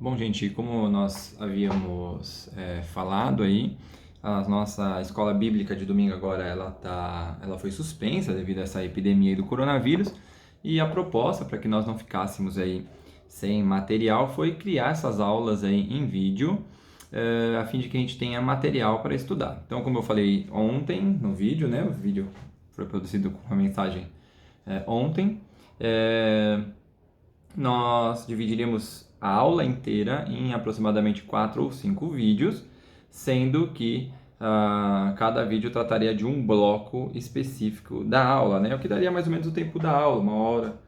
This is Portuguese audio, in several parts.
Bom, gente, como nós havíamos falado aí, a nossa escola bíblica de domingo agora ela foi suspensa devido a essa epidemia aí do coronavírus, e a proposta para que nós não ficássemos aí sem material foi criar essas aulas aí em vídeo, a fim de que a gente tenha material para estudar. Então, como eu falei ontem no vídeo, né, o vídeo foi produzido com a mensagem ontem, nós dividiríamos a aula inteira em aproximadamente 4 ou 5 vídeos, sendo que cada vídeo trataria de um bloco específico da aula, né? O que daria mais ou menos o tempo da aula, uma hora,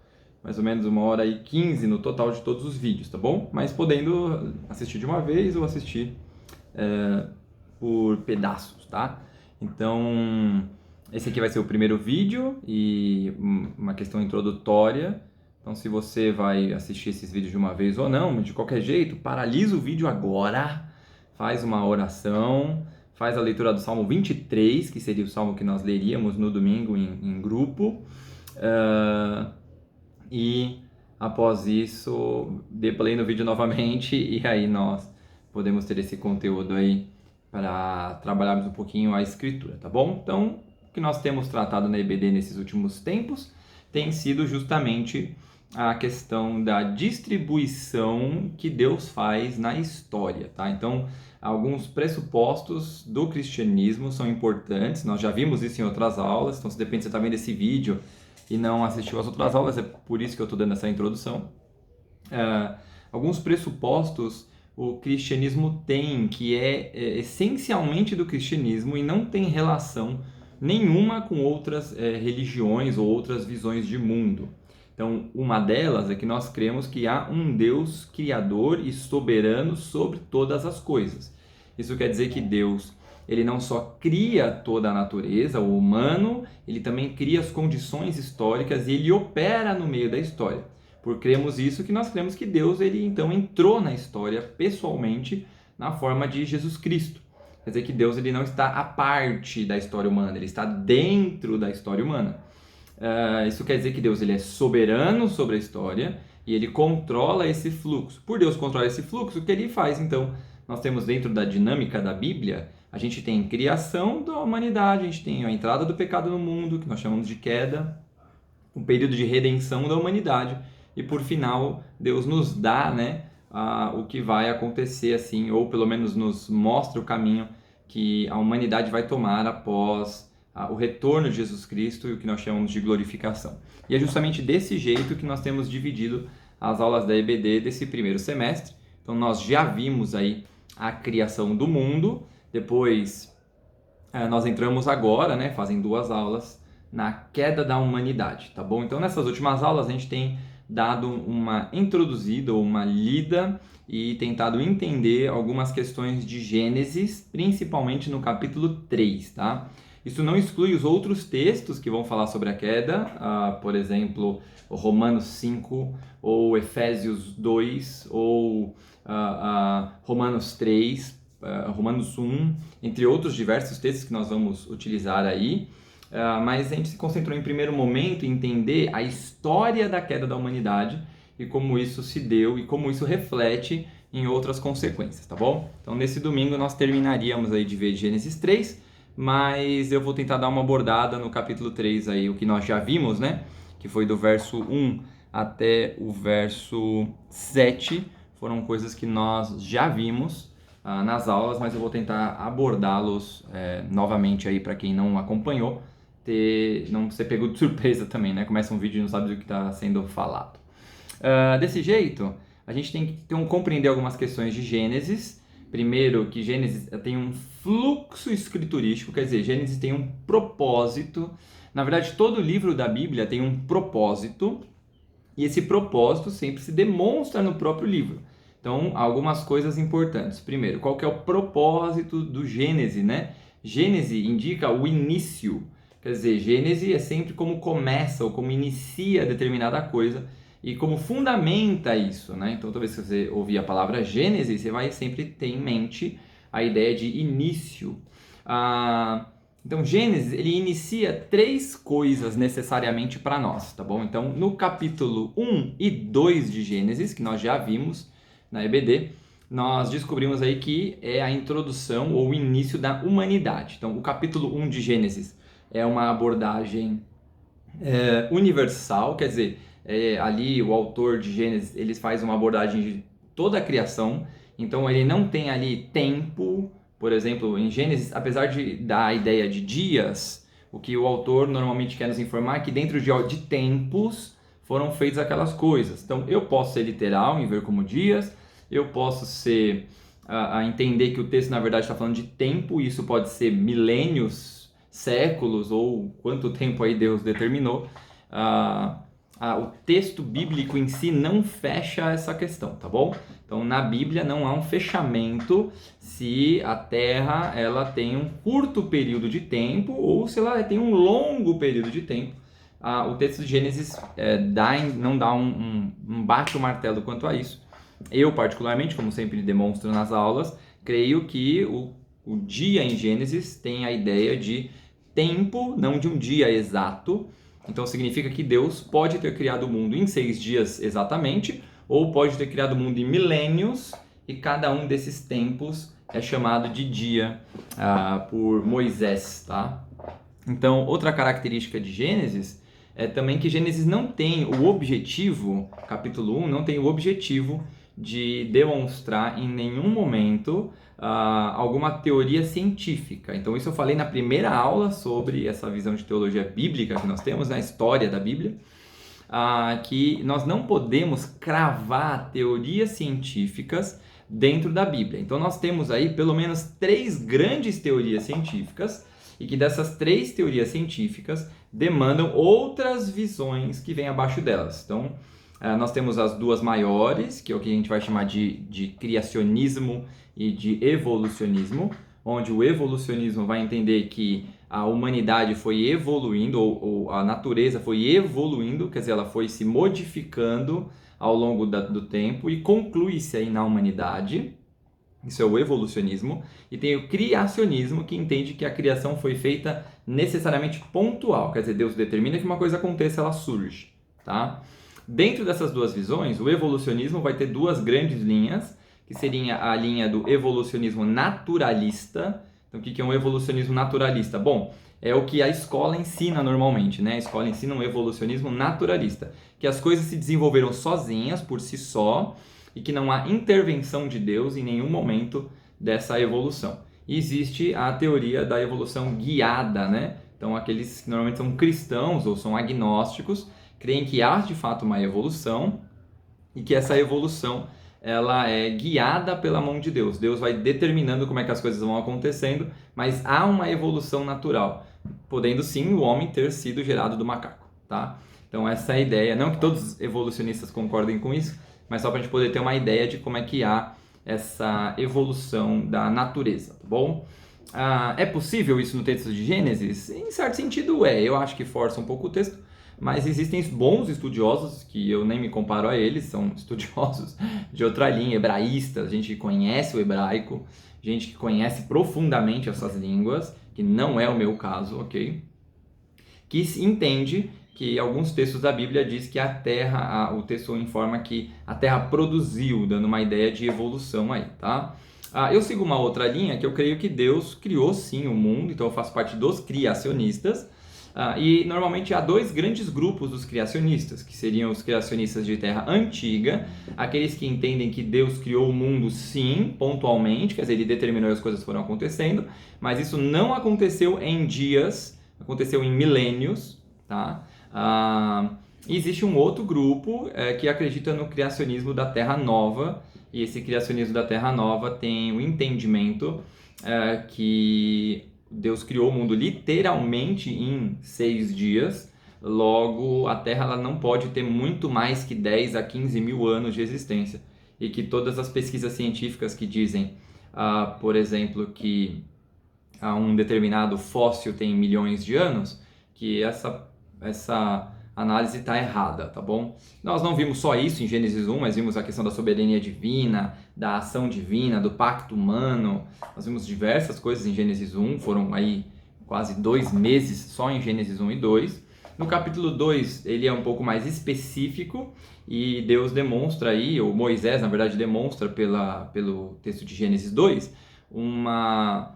mais ou menos 1h15 no total de todos os vídeos, tá bom? Mas podendo assistir de uma vez ou assistir por pedaços, tá? Então, esse aqui vai ser o primeiro vídeo e uma questão introdutória. Então, se você vai assistir esses vídeos de uma vez ou não, de qualquer jeito, paralisa o vídeo agora, faz uma oração, faz a leitura do Salmo 23, que seria o salmo que nós leríamos no domingo em grupo, e após isso, dê play no vídeo novamente, e aí nós podemos ter esse conteúdo aí para trabalharmos um pouquinho a escritura, tá bom? Então, o que nós temos tratado na EBD nesses últimos tempos tem sido justamente a questão da distribuição que Deus faz na história, tá? Então, alguns pressupostos do cristianismo são importantes, nós já vimos isso em outras aulas, então se de repente você está vendo esse vídeo e não assistiu às outras aulas, é por isso que eu estou dando essa introdução. Alguns pressupostos o cristianismo tem, que é essencialmente do cristianismo e não tem relação nenhuma com outras religiões ou outras visões de mundo. Então, uma delas é que nós cremos que há um Deus criador e soberano sobre todas as coisas. Isso quer dizer que Deus, ele não só cria toda a natureza, o humano, ele também cria as condições históricas e ele opera no meio da história. Por cremos isso, que nós cremos que Deus, ele então entrou na história pessoalmente na forma de Jesus Cristo. Quer dizer que Deus, ele não está à parte da história humana, ele está dentro da história humana. Isso quer dizer que Deus, ele é soberano sobre a história e ele controla esse fluxo. Por Deus controlar esse fluxo, o que ele faz? Então, nós temos dentro da dinâmica da Bíblia, a gente tem criação da humanidade, a gente tem a entrada do pecado no mundo, que nós chamamos de queda, um período de redenção da humanidade, e por final, Deus nos dá, né, o que vai acontecer, assim, ou pelo menos nos mostra o caminho que a humanidade vai tomar após o retorno de Jesus Cristo e o que nós chamamos de glorificação. E é justamente desse jeito que nós temos dividido as aulas da EBD desse primeiro semestre. Então nós já vimos aí a criação do mundo, depois nós entramos agora, né, fazem 2 aulas, na queda da humanidade, tá bom? Então nessas últimas aulas a gente tem dado uma introduzida ou uma lida e tentado entender algumas questões de Gênesis, principalmente no capítulo 3, tá? Isso não exclui os outros textos que vão falar sobre a queda, por exemplo, Romanos 5, ou Efésios 2, ou Romanos 3, Romanos 1, entre outros diversos textos que nós vamos utilizar aí. Mas a gente se concentrou em primeiro momento em entender a história da queda da humanidade e como isso se deu e como isso reflete em outras consequências, tá bom? Então nesse domingo nós terminaríamos aí de ver Gênesis 3, mas eu vou tentar dar uma abordada no capítulo 3 aí, o que nós já vimos, né? Que foi do verso 1 até o verso 7, foram coisas que nós já vimos nas aulas, mas eu vou tentar abordá-los novamente aí para quem não acompanhou, não ser pego de surpresa também, né? Começa um vídeo e não sabe do que está sendo falado. Desse jeito, a gente tem que compreender algumas questões de Gênesis. Primeiro, que Gênesis tem um fluxo escriturístico, quer dizer, Gênesis tem um propósito. Na verdade, todo livro da Bíblia tem um propósito, e esse propósito sempre se demonstra no próprio livro. Então, algumas coisas importantes. Primeiro, qual que é o propósito do Gênesis, né? Gênesis indica o início. Quer dizer, Gênesis é sempre como começa ou como inicia determinada coisa e como fundamenta isso, né? Então, toda vez que você ouvir a palavra Gênesis, você vai sempre ter em mente a ideia de início. Então, Gênesis, ele inicia 3 coisas necessariamente para nós, tá bom? Então, no capítulo 1 e 2 de Gênesis, que nós já vimos, na EBD, nós descobrimos aí que é a introdução ou o início da humanidade. Então, o capítulo 1 de Gênesis é uma abordagem universal, quer dizer, ali o autor de Gênesis, ele faz uma abordagem de toda a criação, então ele não tem ali tempo, por exemplo, em Gênesis, apesar de dar a ideia de dias, o que o autor normalmente quer nos informar é que dentro de tempos foram feitas aquelas coisas. Então eu posso ser literal em ver como dias, eu posso ser a entender que o texto na verdade está falando de tempo, e isso pode ser milênios, séculos ou quanto tempo aí Deus determinou. O texto bíblico em si não fecha essa questão, tá bom? Então na Bíblia não há um fechamento se a Terra ela tem um curto período de tempo ou se ela tem um longo período de tempo. O texto de Gênesis não dá um bate o martelo quanto a isso. Eu particularmente, como sempre demonstro nas aulas, creio que o dia em Gênesis tem a ideia de tempo, não de um dia exato. Então significa que Deus pode ter criado o mundo em 6 dias exatamente, ou pode ter criado o mundo em milênios, e cada um desses tempos é chamado de dia por Moisés, tá? Então, outra característica de Gênesis é também que Gênesis não tem o objetivo, capítulo 1, não tem o objetivo de demonstrar em nenhum momento alguma teoria científica. Então isso eu falei na primeira aula sobre essa visão de teologia bíblica que nós temos na história da Bíblia, que nós não podemos cravar teorias científicas dentro da Bíblia. Então nós temos aí pelo menos 3 grandes teorias científicas, e que dessas 3 teorias científicas demandam outras visões que vêm abaixo delas. Então nós temos as 2 maiores, que é o que a gente vai chamar de criacionismo e de evolucionismo, onde o evolucionismo vai entender que a humanidade foi evoluindo, ou a natureza foi evoluindo, quer dizer, ela foi se modificando ao longo do tempo e conclui-se aí na humanidade. Isso é o evolucionismo. E tem o criacionismo, que entende que a criação foi feita necessariamente pontual, quer dizer, Deus determina que uma coisa aconteça, ela surge, tá? Dentro dessas 2 visões, o evolucionismo vai ter 2 grandes linhas, que seria a linha do evolucionismo naturalista. Então, o que é um evolucionismo naturalista? Bom, é o que a escola ensina normalmente, né? A escola ensina um evolucionismo naturalista, que as coisas se desenvolveram sozinhas, por si só, e que não há intervenção de Deus em nenhum momento dessa evolução. E existe a teoria da evolução guiada, né? Então, aqueles que normalmente são cristãos ou são agnósticos, creem que há de fato uma evolução e que essa evolução ela é guiada pela mão de Deus. Deus vai determinando como é que as coisas vão acontecendo, mas há uma evolução natural, podendo sim o homem ter sido gerado do macaco, tá? Então essa é a ideia, não que todos os evolucionistas concordem com isso, mas só para a gente poder ter uma ideia de como é que há essa evolução da natureza, tá bom? É possível isso no texto de Gênesis? Em certo sentido eu acho que força um pouco o texto, mas existem bons estudiosos, que eu nem me comparo a eles, são estudiosos de outra linha, hebraístas, gente que conhece o hebraico, gente que conhece profundamente essas línguas, que não é o meu caso, ok? Que entende que alguns textos da Bíblia diz que a Terra, o texto informa que a Terra produziu, dando uma ideia de evolução aí, tá? Eu sigo uma outra linha que eu creio que Deus criou sim o mundo, então eu faço parte dos criacionistas, e normalmente há 2 grandes grupos dos criacionistas, que seriam os criacionistas de terra antiga, aqueles que entendem que Deus criou o mundo sim, pontualmente, quer dizer, ele determinou e as coisas foram acontecendo, mas isso não aconteceu em dias, aconteceu em milênios, tá? E existe um outro grupo que acredita no criacionismo da Terra Nova, e esse criacionismo da Terra Nova tem o entendimento que Deus criou o mundo literalmente em 6 dias, logo a Terra ela não pode ter muito mais que 10 a 15 mil anos de existência, e que todas as pesquisas científicas que dizem, por exemplo, que um determinado fóssil tem milhões de anos, que essa análise está errada, tá bom? Nós não vimos só isso em Gênesis 1, mas vimos a questão da soberania divina, da ação divina, do pacto humano. Nós vimos diversas coisas em Gênesis 1, foram aí quase 2 meses só em Gênesis 1 e 2. No capítulo 2, ele é um pouco mais específico e Deus demonstra aí, ou Moisés, na verdade, demonstra pelo texto de Gênesis 2, uma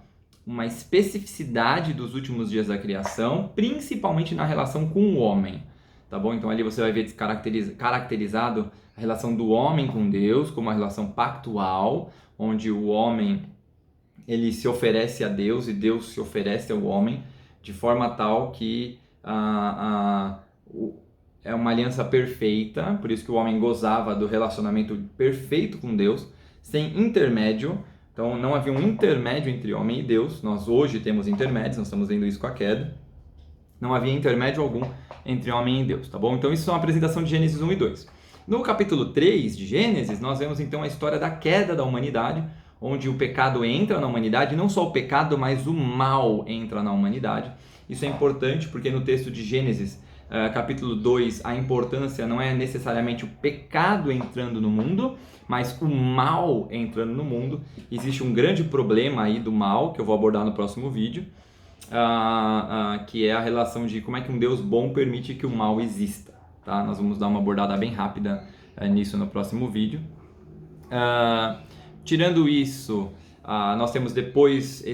especificidade dos últimos dias da criação, principalmente na relação com o homem, tá bom? Então ali você vai ver caracterizado a relação do homem com Deus como uma relação pactual, onde o homem ele se oferece a Deus e Deus se oferece ao homem de forma tal que é uma aliança perfeita, por isso que o homem gozava do relacionamento perfeito com Deus, sem intermédio. Então não havia um intermédio entre homem e Deus. Nós hoje temos intermédios, nós estamos vendo isso com a queda. Não havia intermédio algum entre homem e Deus, tá bom? Então isso é uma apresentação de Gênesis 1 e 2. No capítulo 3 de Gênesis, nós vemos então a história da queda da humanidade, onde o pecado entra na humanidade, não só o pecado, mas o mal entra na humanidade. Isso é importante porque no texto de Gênesis, capítulo 2, a importância não é necessariamente o pecado entrando no mundo, mas o mal entrando no mundo. Existe um grande problema aí do mal, que eu vou abordar no próximo vídeo, que é a relação de como é que um Deus bom permite que o mal exista. Tá? Nós vamos dar uma abordada bem rápida nisso no próximo vídeo. Tirando isso, nós temos depois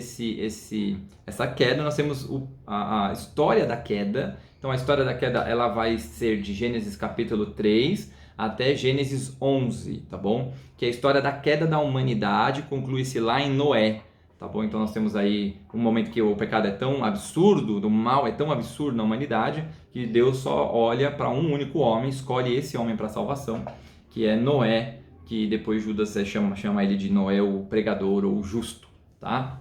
essa queda, nós temos a história da queda. Então a história da queda ela vai ser de Gênesis capítulo 3 até Gênesis 11, tá bom? Que é a história da queda da humanidade, conclui-se lá em Noé, tá bom? Então nós temos aí um momento que o pecado é tão absurdo, do mal é tão absurdo na humanidade, que Deus só olha para um único homem, escolhe esse homem para a salvação, que é Noé, que depois Judas chama ele de Noé, o pregador ou o justo, tá?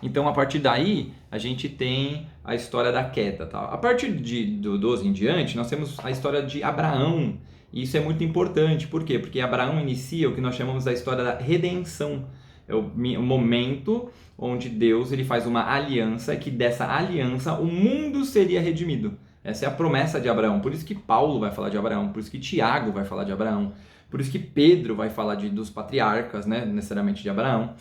Então, a partir daí, a gente tem a história da queda, tá? A partir do 12 em diante, nós temos a história de Abraão, e isso é muito importante, por quê? Porque Abraão inicia o que nós chamamos da história da redenção, é o momento onde Deus ele faz uma aliança, que dessa aliança o mundo seria redimido. Essa é a promessa de Abraão, por isso que Paulo vai falar de Abraão, por isso que Tiago vai falar de Abraão, por isso que Pedro vai falar dos patriarcas, né, necessariamente de Abraão.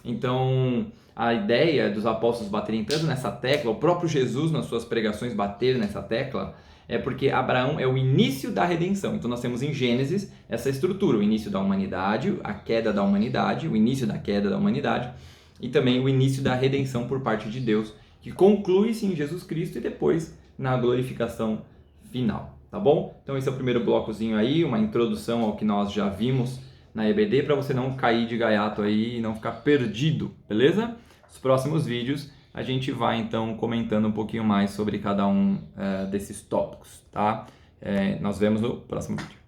Então, a ideia dos apóstolos baterem tanto nessa tecla, o próprio Jesus nas suas pregações bater nessa tecla, é porque Abraão é o início da redenção. Então nós temos em Gênesis essa estrutura, o início da humanidade, a queda da humanidade, o início da queda da humanidade e também o início da redenção por parte de Deus, que conclui-se em Jesus Cristo e depois na glorificação final, tá bom? Então esse é o primeiro blocozinho aí, uma introdução ao que nós já vimos na EBD, para você não cair de gaiato aí e não ficar perdido, beleza? Nos próximos vídeos a gente vai então comentando um pouquinho mais sobre cada um desses tópicos, tá? Nós vemos no próximo vídeo.